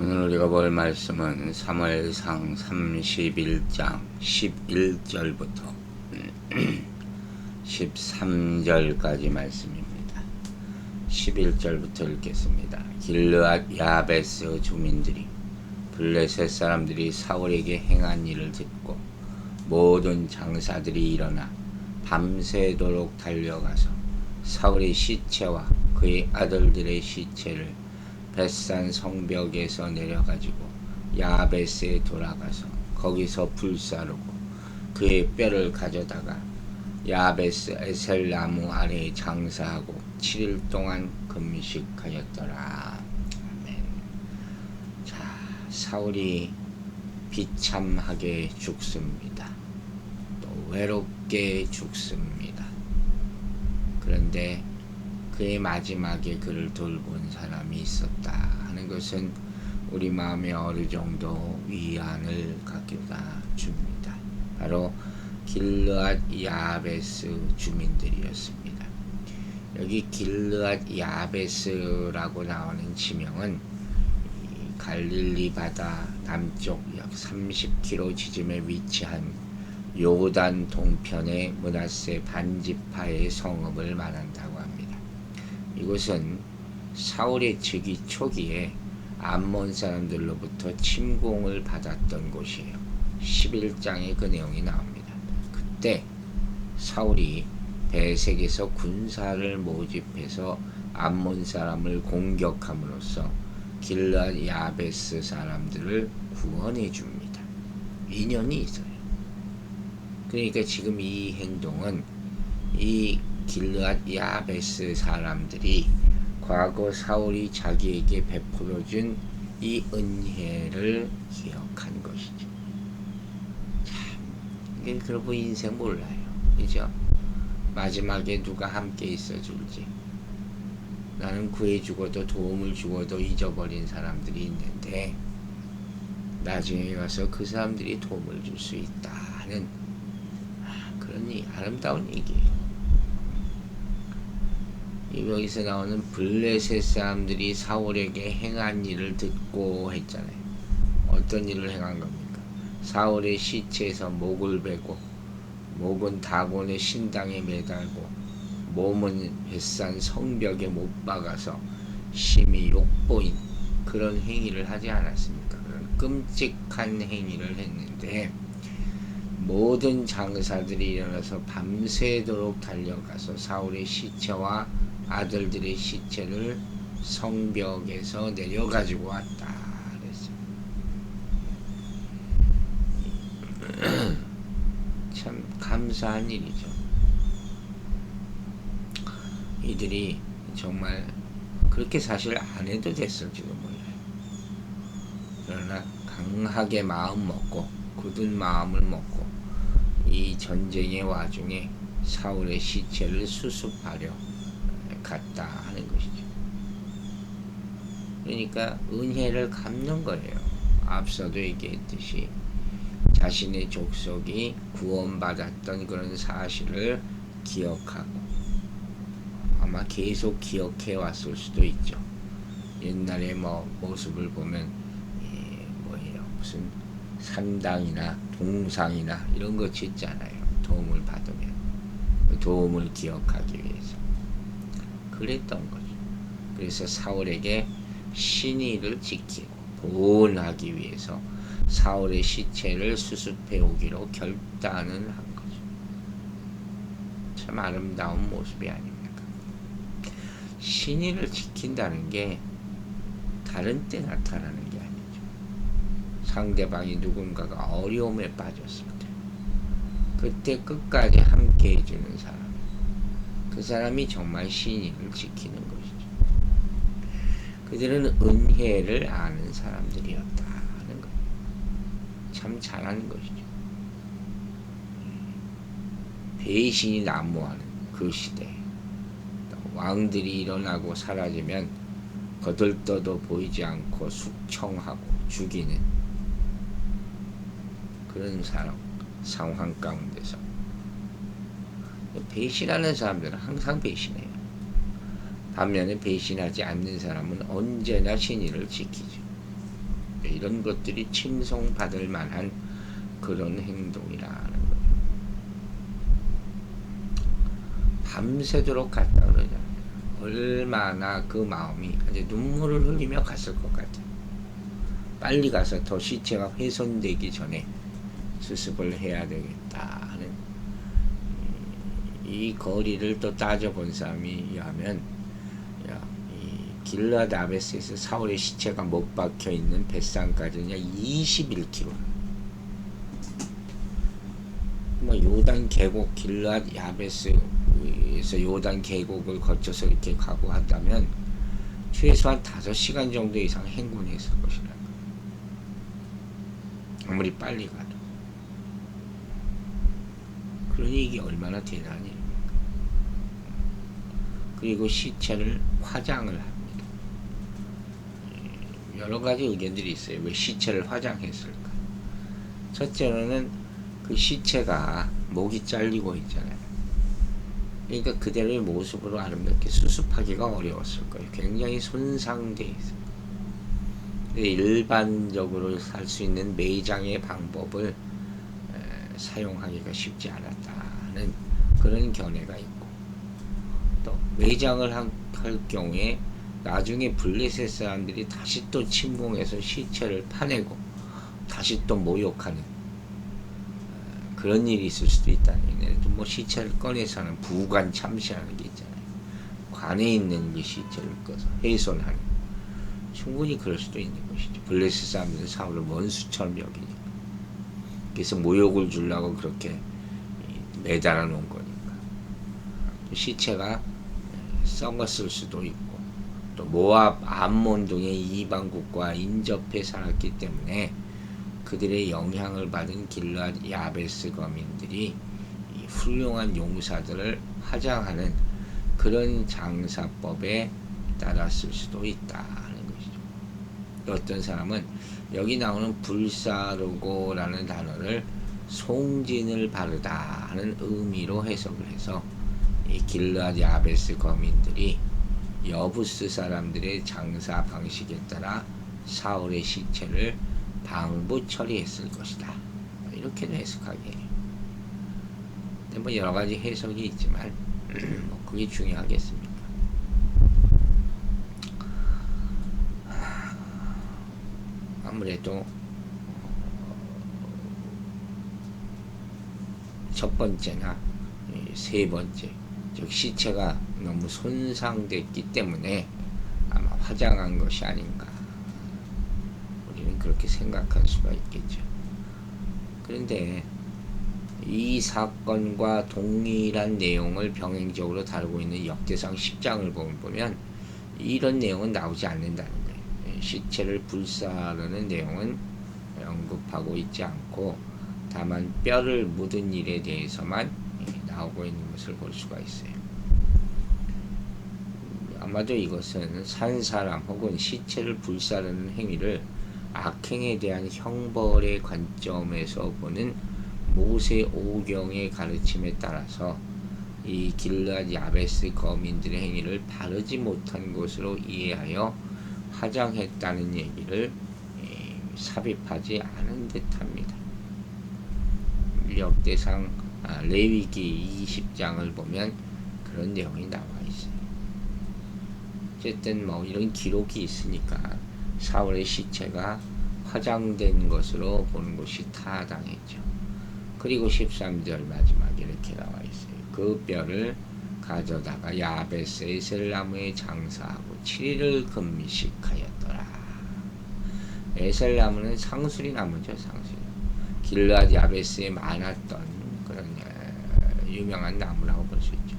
오늘 우리가 볼 말씀은 사무엘상 31장 11절부터 13절까지 말씀입니다. 11절부터 읽겠습니다. 길르앗 야베스 주민들이 블레셋 사람들이 사울에게 행한 일을 듣고 모든 장사들이 일어나 밤새도록 달려가서 사울의 시체와 그의 아들들의 시체를 벳산 성벽에서 내려가지고 야베스에 돌아가서 거기서 불사르고 그의 뼈를 가져다가 야베스 에셀 나무 아래에 장사하고 7일 동안 금식하였더라. 아멘. 자, 사울이 비참하게 죽습니다. 또 외롭게 죽습니다. 그런데 그의 마지막에 그를 돌본 사람이 있었다 하는 것은 우리 마음에 어느 정도 위안을 갖다 줍니다. 바로 길르앗 야베스 주민들이었습니다. 여기 길르앗 야베스라고 나오는 지명은 갈릴리 바다 남쪽 약 30km 지점에 위치한 요단 동편의 므낫세 반지파의 성읍을 말한다고 합니다. 이곳은 사울의 즉위 초기에 암몬 사람들로부터 침공을 받았던 곳이에요. 11장에 그 내용이 나옵니다. 그때 사울이 베색에서 군사를 모집해서 암몬 사람을 공격함으로써 길르앗 야베스 사람들을 구원해 줍니다. 인연이 있어요. 그러니까 지금 이 행동은 이 길르앗 야베스 사람들이 과거 사울이 자기에게 베풀어준 이 은혜를 기억한 것이죠. 참, 이게 그러고 인생 몰라요. 그죠? 마지막에 누가 함께 있어줄지. 나는 구해주고도 도움을 주고도 잊어버린 사람들이 있는데 나중에 가서 그 사람들이 도움을 줄 수 있다 하는 그런 아름다운 얘기예요. 여기서 나오는 블레셋 사람들이 사울에게 행한 일을 듣고 했잖아요. 어떤 일을 행한 겁니까? 사울의 시체에서 목을 베고 목은 다곤의 신당에 매달고 몸은 벳산 성벽에 못 박아서 심히 욕보인 그런 행위를 하지 않았습니까? 그런 끔찍한 행위를 했는데 모든 장사들이 일어나서 밤새도록 달려가서 사울의 시체와 아들들의 시체를 성벽에서 내려가지고 왔다 그랬어요. 참 감사한 일이죠. 이들이 정말 그렇게 사실 안 해도 됐을지도 몰라요. 그러나 강하게 마음 먹고 굳은 마음을 먹고 이 전쟁의 와중에 사울의 시체를 수습하려 갔다 하는 것이죠. 그러니까 은혜를 갚는 거예요. 앞서도 얘기했듯이 자신의 족속이 구원받았던 그런 사실을 기억하고 아마 계속 기억해 왔을 수도 있죠. 옛날에 모습을 보면 무슨 산당이나 동상이나 이런 거 짓잖아요. 도움을 받으면 도움을 기억하기 위해서 그랬던 거죠. 그래서 사울에게 신의를 지키고 보호하기 위해서 사울의 시체를 수습해 오기로 결단을 한 거죠. 참 아름다운 모습이 아닙니까? 신의를 지킨다는 게 다른 때 나타나는 게 아니죠. 상대방이 누군가가 어려움에 빠졌을 때 그때 끝까지 함께 해주는 사람, 그 사람이 정말 신의를 지키는 것이죠. 그들은 은혜를 아는 사람들이었다 하는 거예요. 참 잘하는 것이죠. 배신이 난무하는 그 시대에 왕들이 일어나고 사라지면 거들떠도 보이지 않고 숙청하고 죽이는 그런 상황 가운데서 배신하는 사람들은 항상 배신해요. 반면에 배신하지 않는 사람은 언제나 신의를 지키죠. 이런 것들이 칭송받을 만한 그런 행동이라는 거예요. 밤새도록 갔다 그러잖아요. 얼마나 그 마음이 아주 눈물을 흘리며 갔을 것 같아요. 빨리 가서 더 시체가 훼손되기 전에 수습을 해야 되겠다 하는, 이 거리를 또 따져본 사람이 하면, 이 길르앗 야베스에서 사울의 시체가 못 박혀 있는 벳산까지는 21km. 뭐 요단 계곡, 길르앗 야베스에서 요단 계곡을 거쳐서 이렇게 가고 한다면 최소한 5시간 정도 이상 행군했을 것이라는 거예요. 아무리 빨리 가도. 그러니 이게 얼마나 대단한 일입니까? 그리고 시체를 화장을 합니다. 여러 가지 의견들이 있어요. 왜 시체를 화장했을까? 첫째로는 그 시체가 목이 잘리고 있잖아요. 그러니까 그대로의 모습으로 아름답게 수습하기가 어려웠을 거예요. 굉장히 손상돼 있어요. 일반적으로 살 수 있는 매장의 방법을 사용하기가 쉽지 않았다는 그런 견해가 있고, 또 매장을 할 경우에 나중에 블레셋 사람들이 다시 또 침공해서 시체를 파내고 다시 또 모욕하는 그런 일이 있을 수도 있다는 얘기예요. 뭐 시체를 꺼내서는 부관 참시하는 게 있잖아요. 관에 있는 이 시체를 꺼서 훼손하는, 충분히 그럴 수도 있는 것이죠. 블레셋 사람들은 사울을 원수처럼 여기니까. 그래서 모욕을 주려고 그렇게 매달아 놓은 거니까. 시체가 썩었을 수도 있고, 또 모압 암몬 등의 이방국과 인접해 살았기 때문에 그들의 영향을 받은 길르앗 야베스 거민들이 이 훌륭한 용사들을 화장하는 그런 장사법에 따랐을 수도 있다는 것이죠. 어떤 사람은 여기 나오는 불사르고라는 단어를 송진을 바르다 하는 의미로 해석을 해서 이 길르앗 야베스 거민들이 여부스 사람들의 장사 방식에 따라 사울의 시체를 방부 처리했을 것이다. 이렇게도 해석하게 해요. 근데 뭐 여러 가지 해석이 있지만 뭐 그게 중요하겠습니까? 아무래도 첫 번째나 세 번째, 즉 시체가 너무 손상됐기 때문에 아마 화장한 것이 아닌가, 우리는 그렇게 생각할 수가 있겠죠. 그런데 이 사건과 동일한 내용을 병행적으로 다루고 있는 역대상 10장을 보면 이런 내용은 나오지 않는다는 거예요. 시체를 불사르는 내용은 언급하고 있지 않고, 다만 뼈를 묻은 일에 대해서만 나오고 있는 것을 볼 수가 있어요. 아마도 이것은 산 사람 혹은 시체를 불사르는 행위를 악행에 대한 형벌의 관점에서 보는 모세 오경의 가르침에 따라서 이 길르앗 야베스 거민들의 행위를 바르지 못한 것으로 이해하여 화장했다는 얘기를 삽입하지 않은 듯합니다. 역대상 레위기 20장을 보면 그런 내용이 나와 있어요. 어쨌든 뭐 이런 기록이 있으니까 사울의 시체가 화장된 것으로 보는 것이 타당했죠. 그리고 13절 마지막에 이렇게 나와 있어요. 그 뼈를 가져다가 야베스 에셀나무에 장사하고 7일을 금식하였더라. 에셀나무는 상수리 나무죠. 상수리. 길르앗 야베스에 많았던 그런 유명한 나무라고 볼 수 있죠.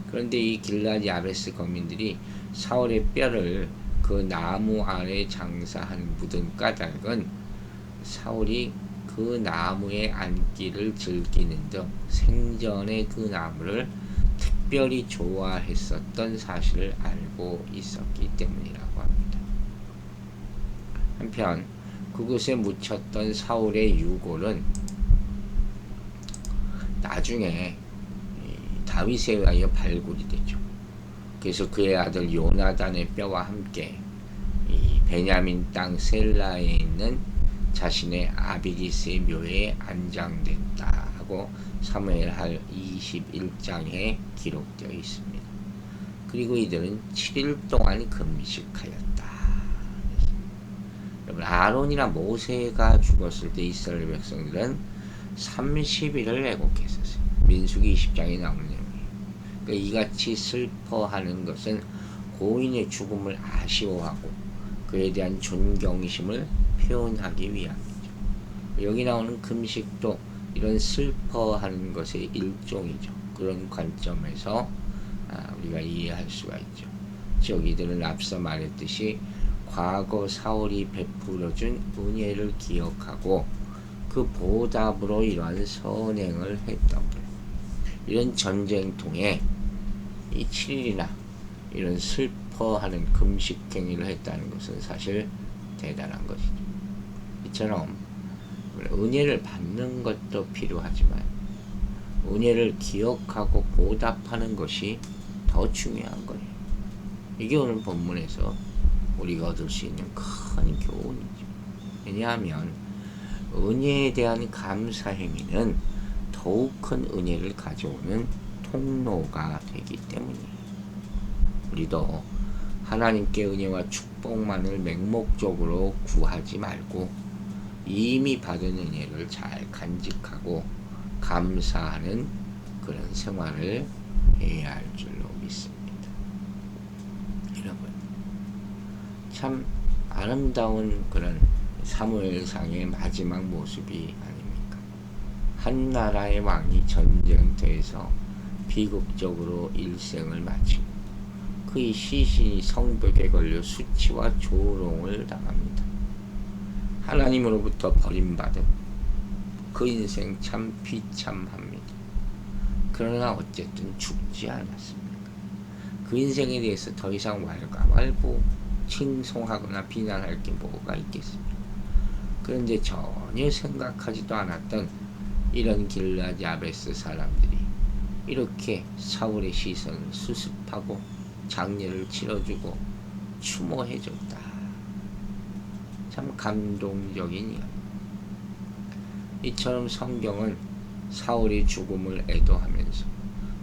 그런데 이 길르앗 야베스 거민들이 사울의 뼈를 그 나무 아래 장사한 묻은 까닭은 사울이 그 나무에 앉기를 즐기는 등 생전에 그 나무를 특별히 좋아했었던 사실을 알고 있었기 때문이라고 합니다. 한편 그곳에 묻혔던 사울의 유골은 나중에 다윗에 의하여 발굴이 되죠. 그래서 그의 아들 요나단의 뼈와 함께 이 베냐민 땅 셀라에 있는 자신의 아비기스의 묘에 안장됐다 하고 사무엘하 21장에 기록되어 있습니다. 그리고 이들은 7일 동안 금식하였다. 여러분, 아론이나 모세가 죽었을 때 이스라엘 백성들은 30일을 애곡했었어요. 민수기 20장에 나오는 내용이에요. 그러니까 이같이 슬퍼하는 것은 고인의 죽음을 아쉬워하고 그에 대한 존경심을 표현하기 위함이죠. 여기 나오는 금식도 이런 슬퍼하는 것의 일종이죠. 그런 관점에서 우리가 이해할 수가 있죠. 즉 이들은 앞서 말했듯이 과거 사울이 베풀어준 은혜를 기억하고 그 보답으로 이러한 선행을 했던 거예요. 이런 전쟁통에 이 7일이나 이런 슬퍼하는 금식 행위를 했다는 것은 사실 대단한 것이죠. 이처럼 은혜를 받는 것도 필요하지만 은혜를 기억하고 보답하는 것이 더 중요한 거예요. 이게 오늘 본문에서 우리가 얻을 수 있는 큰 교훈이죠. 왜냐하면 은혜에 대한 감사 행위는 더욱 큰 은혜를 가져오는 통로가 되기 때문이에요. 우리도 하나님께 은혜와 축복만을 맹목적으로 구하지 말고 이미 받은 은혜를 잘 간직하고 감사하는 그런 생활을 해야 할 줄로 믿습니다. 여러분, 참 아름다운 그런 사무엘상의 마지막 모습이 아닙니까? 한 나라의 왕이 전쟁터에서 비극적으로 일생을 마치고 그의 시신이 성벽에 걸려 수치와 조롱을 당합니다. 하나님으로부터 버림받은 그 인생 참 비참합니다. 그러나 어쨌든 죽지 않았습니다. 그 인생에 대해서 더 이상 왈가왈부 칭송하거나 비난할 게 뭐가 있겠습니까? 그런데 전혀 생각하지도 않았던 이런 길앗 야베스 사람들이 이렇게 사울의 시선을 수습하고 장례를 치러주고 추모해줬다. 참 감동적인 이야기. 이처럼 성경은 사울의 죽음을 애도하면서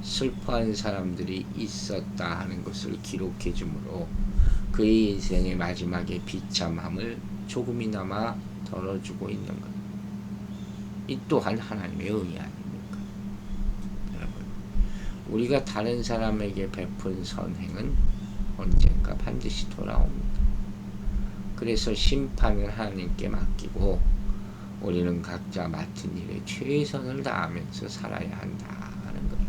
슬퍼한 사람들이 있었다 하는 것을 기록해 주므로 그의 인생의 마지막에 비참함을 조금이나마 덜어주고 있는 것. 이 또한 하나님의 은혜 아닙니까? 여러분, 우리가 다른 사람에게 베푼 선행은 언젠가 반드시 돌아옵니다. 그래서 심판을 하나님께 맡기고 우리는 각자 맡은 일에 최선을 다하면서 살아야 한다 하는 거예요.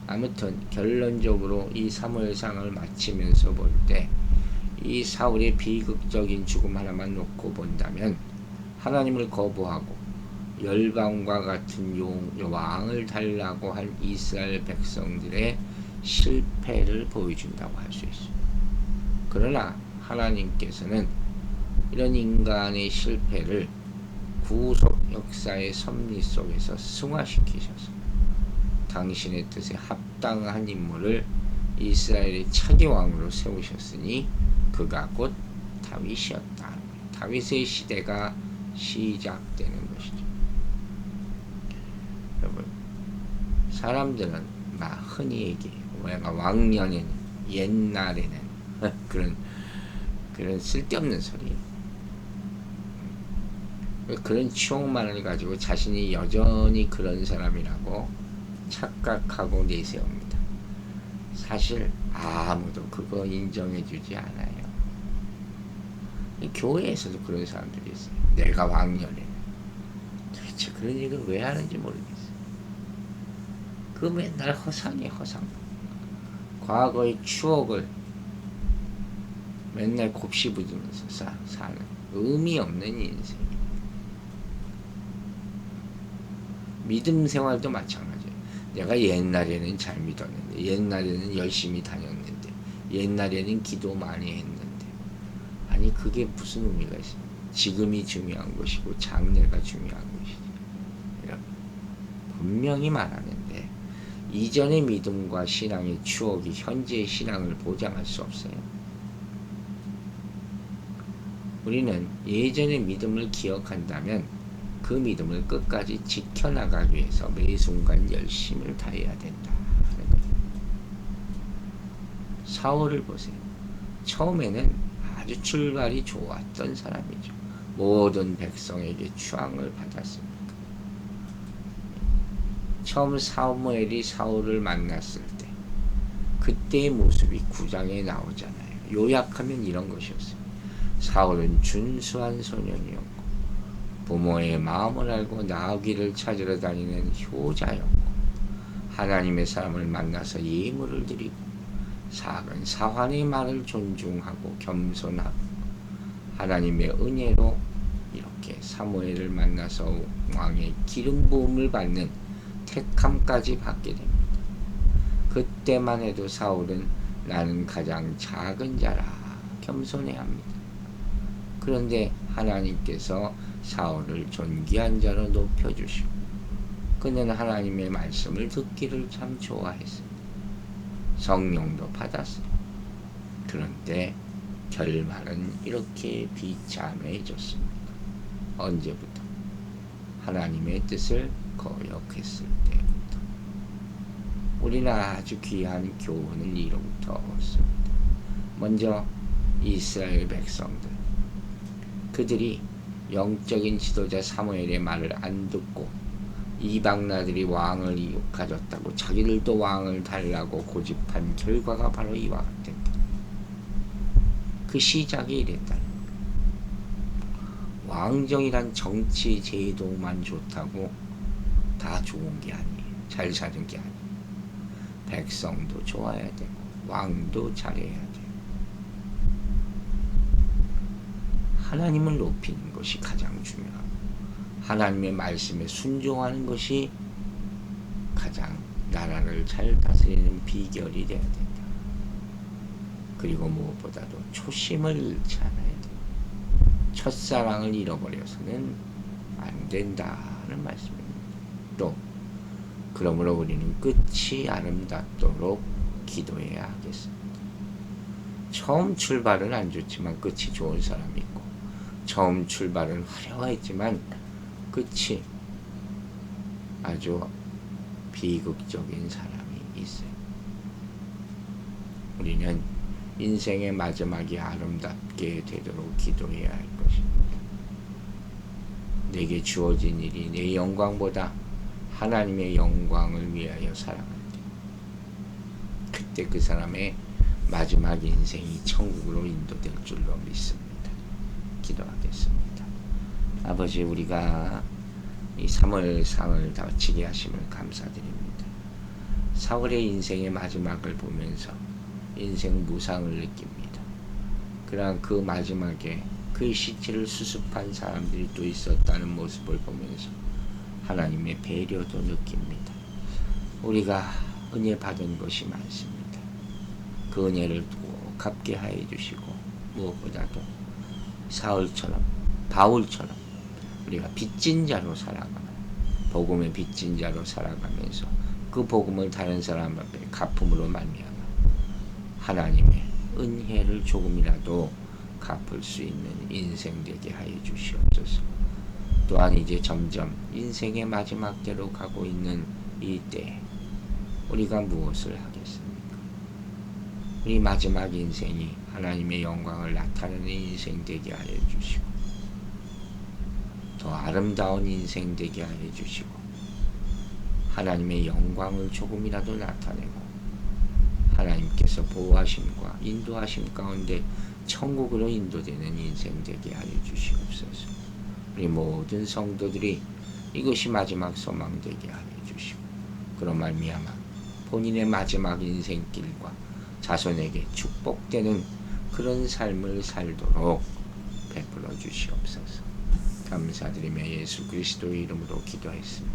아무튼 결론적으로 이 사무엘상을 마치면서 볼 때 이 사울의 비극적인 죽음 하나만 놓고 본다면 하나님을 거부하고 열방과 같은 왕을 달라고 한 이스라엘 백성들의 실패를 보여준다고 할 수 있어요. 그러나 하나님께서는 이런 인간의 실패를 구속 역사의 섭리 속에서 승화시키셔서 당신의 뜻에 합당한 인물을 이스라엘의 차기 왕으로 세우셨으니 그가 곧 다윗이었다. 다윗의 시대가 시작되는 것이죠. 여러분, 사람들은 막 흔히 얘기해요. 우리가 왕년에는, 옛날에는 그런 쓸데없는 소리. 그런 추억만을 가지고 자신이 여전히 그런 사람이라고 착각하고 내세웁니다. 사실 아무도 그거 인정해주지 않아요. 교회에서도 그런 사람들이 있어요. 내가 왕년에 도대체 그런 얘기를 왜 하는지 모르겠어요. 그 맨날 허상이에요. 허상. 과거의 추억을 맨날 곱씹으면서 사는 의미 없는 인생. 믿음 생활도 마찬가지예요. 내가 옛날에는 잘 믿었는데, 옛날에는 열심히 다녔는데, 옛날에는 기도 많이 했는데, 아니 그게 무슨 의미가 있어요? 지금이 중요한 것이고 장래가 중요한 것이지. 여러분, 분명히 말하는데 이전의 믿음과 신앙의 추억이 현재의 신앙을 보장할 수 없어요. 우리는 예전의 믿음을 기억한다면 그 믿음을 끝까지 지켜나가기 위해서 매 순간 열심을 다해야 된다 하는 거예요. 사울을 보세요. 처음에는 아주 출발이 좋았던 사람이죠. 모든 백성에게 추앙을 받았습니다. 처음 사무엘이 사울을 만났을 때 그때의 모습이 9장에 나오잖아요. 요약하면 이런 것이었어요. 사울은 준수한 소년이었고 부모의 마음을 알고 나귀를 찾으러 다니는 효자였고 하나님의 사람을 만나서 예물을 드리고 작은 사환의 말을 존중하고 겸손하고 하나님의 은혜로 이렇게 사무엘을 만나서 왕의 기름 부음을 받는 택함까지 받게 됩니다. 그때만 해도 사울은 나는 가장 작은 자라 겸손해야 합니다. 그런데 하나님께서 사울을 존귀한 자로 높여주시고 그는 하나님의 말씀을 듣기를 참 좋아했습니다. 성령도 받았어요. 그런데 결말은 이렇게 비참해졌습니다. 언제부터? 하나님의 뜻을 거역했을 때부터. 우리는 아주 귀한 교훈을 이로부터 얻습니다. 먼저 이스라엘 백성들, 그들이 영적인 지도자 사무엘의 말을 안 듣고 이방나들이 왕을 가졌다고 자기들도 왕을 달라고 고집한 결과가 바로 이와 같습니다. 그 시작이 이랬다는 거예요. 왕정이란 정치 제도만 좋다고 다 좋은 게 아니에요. 잘 사는 게 아니에요. 백성도 좋아야 되고 왕도 잘해야 돼요. 하나님을 높이는 것이 가장 중요하고 하나님의 말씀에 순종하는 것이 가장 나라를 잘 다스리는 비결이 되어야 된다. 그리고 무엇보다도 초심을 잃지 않아야 된다. 첫사랑을 잃어버려서는 안 된다는 말씀입니다. 또 그러므로 우리는 끝이 아름답도록 기도해야 하겠습니다. 처음 출발은 안 좋지만 끝이 좋은 사람이 있고 처음 출발은 화려했지만 끝이 아주 비극적인 사람이 있어요. 우리는 인생의 마지막이 아름답게 되도록 기도해야 할 것입니다. 내게 주어진 일이 내 영광보다 하나님의 영광을 위하여 살아갈 때 그때 그 사람의 마지막 인생이 천국으로 인도될 줄로 믿습니다. 기도하겠습니다. 아버지, 우리가 이 사무엘상을 다치게 하심을 감사드립니다. 사울의 인생의 마지막을 보면서 인생 무상을 느낍니다. 그러나 그 마지막에 그의 시체를 수습한 사람들이 또 있었다는 모습을 보면서 하나님의 배려도 느낍니다. 우리가 은혜 받은 것이 많습니다. 그 은혜를 꼭 갚게 하여 주시고 무엇보다도 사울처럼 바울처럼 우리가 빚진 자로 살아가면 복음의 빚진 자로 살아가면서 그 복음을 다른 사람 앞에 갚음으로 말미암아 하나님의 은혜를 조금이라도 갚을 수 있는 인생 되게 하여 주시옵소서. 또한 이제 점점 인생의 마지막 때로 가고 있는 이 때에 우리가 무엇을 하겠습니까? 우리 마지막 인생이 하나님의 영광을 나타내는 인생 되게 하여 주시고 더 아름다운 인생 되게 하여 주시고 하나님의 영광을 조금이라도 나타내고 하나님께서 보호하심과 인도하심 가운데 천국으로 인도되는 인생 되게 하여 주시옵소서. 우리 모든 성도들이 이것이 마지막 소망 되게 하여 주시고 그런 말미암아 본인의 마지막 인생길과 자손에게 축복되는 그런 삶을 살도록 베풀어 주시옵소서. 감사드리며 예수 그리스도의 이름으로 기도했습니다.